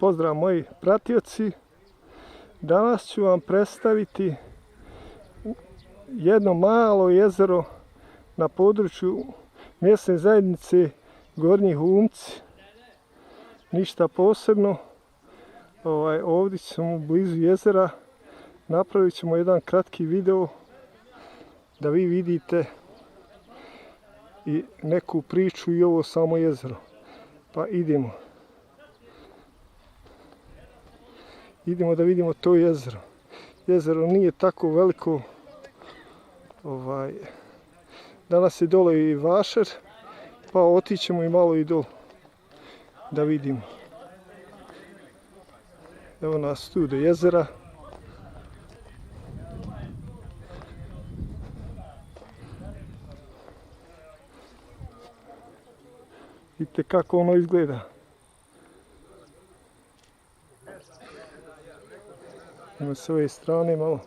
Pozdrav moji pratioci. Danas ću vam predstaviti jedno malo jezero na području mjesne zajednice Gornji Humci. Ništa posebno. Ovdje smo blizu jezera. Napravit ćemo jedan kratki video da vi vidite i neku priču i ovo samo jezero. Pa idemo. Idemo da vidimo to jezero. Jezero nije tako veliko. Danas je dole i vašar, pa otićemo i malo i dole da vidimo. Evo nas tu do jezera. Vidite kako ono izgleda. Ima s ove strane malo.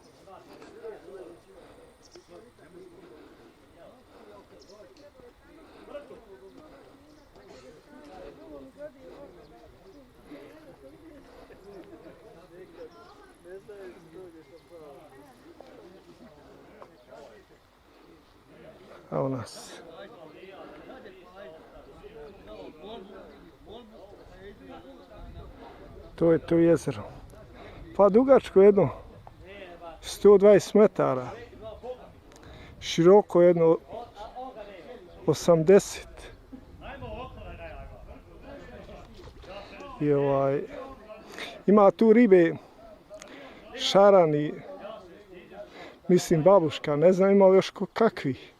Evo nas. To je to jezero. Pa dugačko jedno 120 metara. Široko jedno 80. I ima tu ribe šarani, mislim babuška, ne znam ima li još kakvih.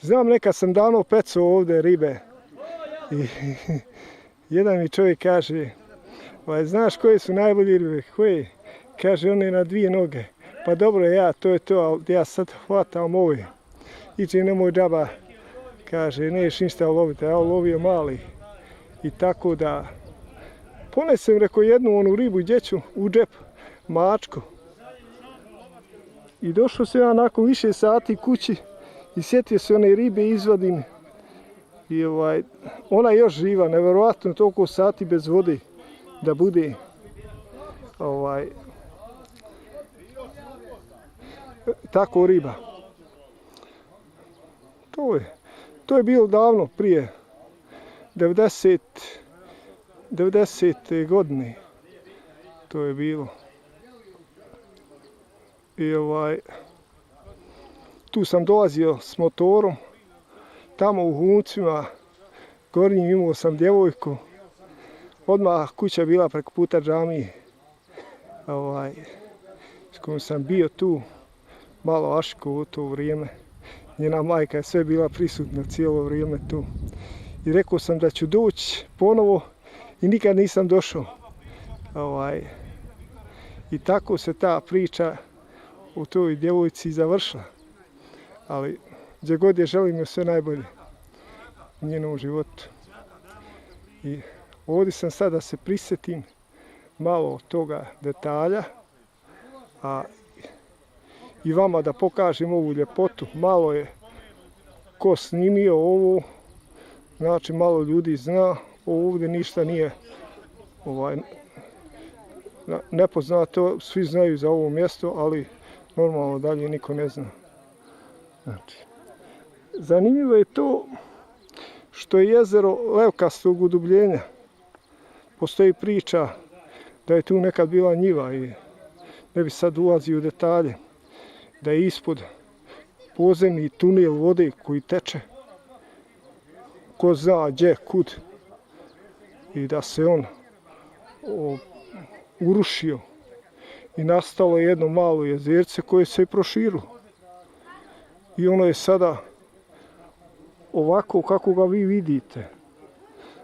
Znam, nekad sam davno pecao ovdje ribe i jedan mi čovjek kaže, znaš koje su najbolje ribe? Koje? Kaže, one na dvije noge. Pa dobro, to je to, ali ja sad hvatam ove. Iće, nemoj džaba, kaže, neš ništa loviti, ja lovio mali. I tako da, ponesem, rekao, jednu onu ribu djeću u džep, mačku. I došao sam ja nakon više sati kući i sjetio se one ribe, izvadim. I ona je još živa, nevjerovatno toliko sati bez vode da bude. Tako riba. To je bilo davno, prije 90. godine. To je bilo. I tu sam dolazio s motorom. Tamo u Humcima Gornjim imao sam djevojku. Odmah kuća bila preko puta džamije. S kojom sam bio tu malo Aško u to vrijeme. Njena majka je sve bila prisutna cijelo vrijeme tu. I rekao sam da ću doći ponovo i nikad nisam došao. I tako se ta priča u toj djevojci završila. Ali gdje god je želim joj sve najbolje u njenom životu. I ovdje sam sad da se prisjetim malo toga detalja, a i vama da pokažem ovu ljepotu. Malo je ko snimio ovo, znači malo ljudi zna, ovdje ništa nije nepoznato, svi znaju za ovo mjesto, ali normalno dalje niko ne zna. Znači, zanimljivo je to što je jezero levkastog udubljenja. Postoji priča da je tu nekad bila njiva i ne bi sad ulazio u detalje. Da je ispod podzemni tunel vode koji teče. Ko zna gdje, kud. I da se on urušio. I nastalo je jedno malo jezerce koje se je proširilo. I ono je sada ovako kako ga vi vidite.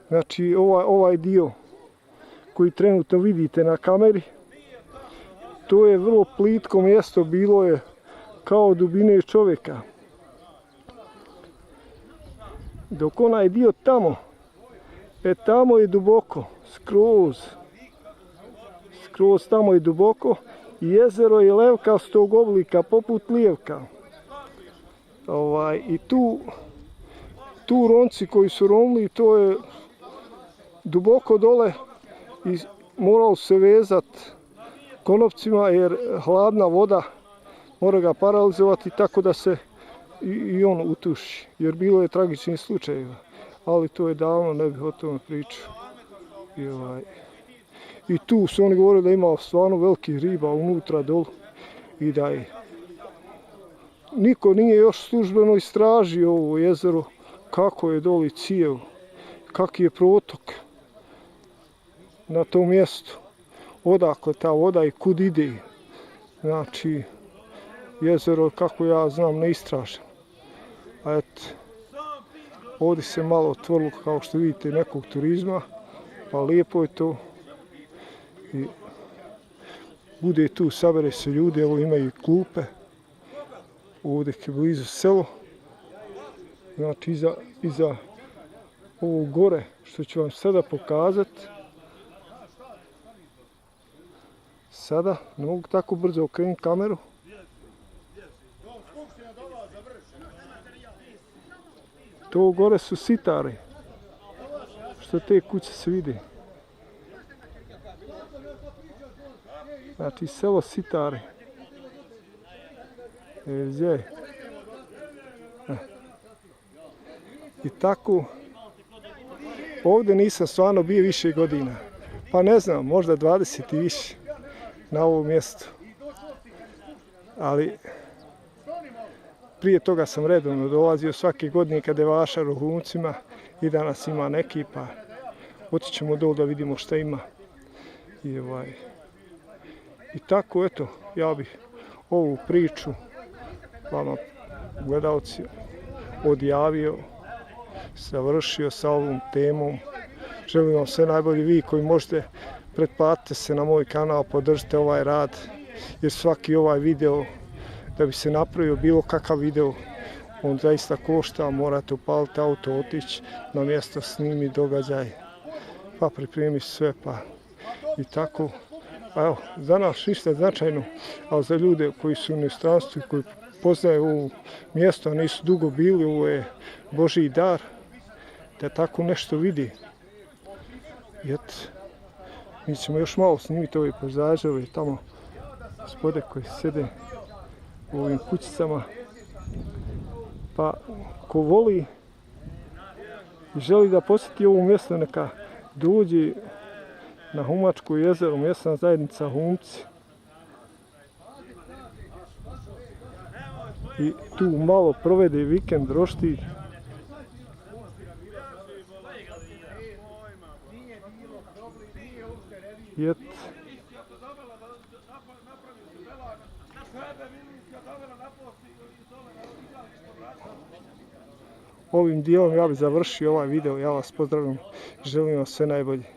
Znači ovaj dio koji trenutno vidite na kameri, to je vrlo plitko mjesto, bilo je kao dubine čovjeka. Dok onaj dio tamo, tamo je duboko, skroz tamo je duboko i jezero je levkastog oblika, poput lijevka. I tu ronci koji su ronili, to je duboko dole i moralo se vezati konopcima jer hladna voda mora ga paralizovati tako da se i on utuši. Jer bilo je tragičnih slučajeva, ali to je davno, ne bih o tome pričao. I tu su oni govorili da ima stvarno velikih riba unutra dolu i da je. Niko nije još službeno istražio ovo jezero, kako je doli cijev, kak je protok na tom mjestu, odakle ta voda i kud ide. Znači, jezero, kako ja znam, ne istraženo. A eto, ovdje se malo otvorilo, kao što vidite, nekog turizma, pa lijepo je to. I bude tu, sabere se ljudi, evo imaju klupe. Ovdje je blizu selo. Znači, iza ovo gore, što ću vam sada pokazati. Sada, ne mogu tako brzo okrenuti kameru. To gore su sitari, što te kuće se vidi. Znači, selo Sitari. I tako, ovdje nisam stvarno bio više godina. Pa ne znam, možda 20 i više na ovom mjestu. Ali prije toga sam redovno dolazio svake godine kada je vašar u Humcima i danas ima neki, pa otićemo dol da vidimo šta ima. I tako, eto, ja bih ovu priču vama, gledalci, odjavio, završio sa ovom temom. Želim vam sve najbolje, vi koji možete, pretplatite se na moj kanal, podržite ovaj rad, jer svaki ovaj video, da bi se napravio bilo kakav video, on zaista košta, morate upaliti auto, otići na mjesto, snimi događaj, pa pripremi sve, pa i tako. Pa evo, za nas ništa značajno, ali za ljude koji su u inostranstvu i koji poznaju ovo mjesto, a nisu dugo bili, ovo je Božji dar, da tako nešto vidi. I eto, mi ćemo još malo snimiti ove pejzaže, ove tamo gospode koji sjede u ovim kućicama. Pa ko voli i želi da posjeti ovo mjesto, neka dođe na Humačko jezero, mjesna zajednica Humci. I tu malo provede vikend, roštilj. Ovim dijelom ja bih završio ovaj video, ja vas pozdravljam, želim vam sve najbolje.